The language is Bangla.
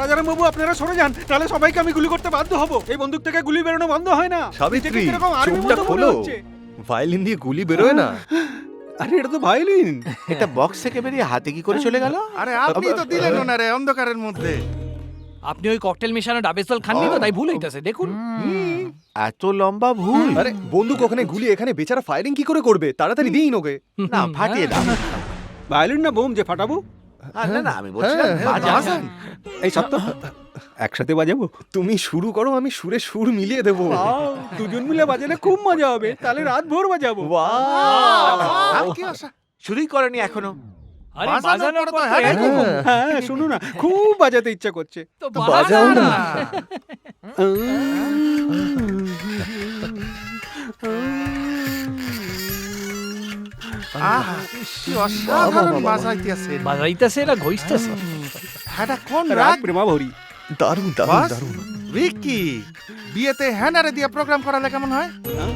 রাজারাম বাবু আপনারা সরে যান, তাহলে সবাইকে আমি গুলি করতে বাধ্য হব। এই বন্দুক থেকে গুলি বেরোনো বন্ধ হয় না। সাবিত্রী, নিজেকে কিরকম আর্মির চোখটা মতো মনে খোলো। হচ্ছে। ভায়োলিন দিয়ে গুলি বেরোয় না। আরে এটা তো ভায়োলিন। এটা বক্স থেকে বেরিয়ে হাতে কি করে চলে গেল? আরে আপনি তো দিলেন ওনারে অন্ধকারের মধ্যে। আপনি ওই ককটেল মেশানো ডাবেসল খাননি তো, তাই ভুল হইতাছে দেখুন। এত লম্বা ভুল। আরে বন্দুক ওখানে, গুলি এখানে, বেচারা ফায়ারিং কি করে করবে? তাড়াতাড়ি দিন ওকে। না, ফাটিয়ে দাও। ভায়োলিন না বোম যে ফাটাবো? না না, আমি বলছিলাম বাজান। এই সব তো একসাথে বাজাবো। তুমি শুরু করো, আমি সুরে সুর মিলিয়ে দেবো। দুজন মিলে বাজালে খুব মজা হবে, তাহলে রাত ভোর বাজাবো। আর কি আশা? শুরুই করেনি এখনো। আরে বাজানোর বাজানোর পরে তো পর তো হ্যাঁ হ্যাঁ করবো। হ্যাঁ শুনো না, খুব বাজাতে ইচ্ছা করছে। তো বাজাও না। আহা, কি অসাধারণ বাজাইতেছে। বাজাইতাছে না ঘইতাছে। এটা কোন রাগ রাগ? প্রেমা ভরি। দারুণ দারুণ বাস? দারুণ। ভিকি, বিয়েতে হ্যানারে দিয়ে প্রোগ্রাম করালে কেমন হয়? হ্যাঁ?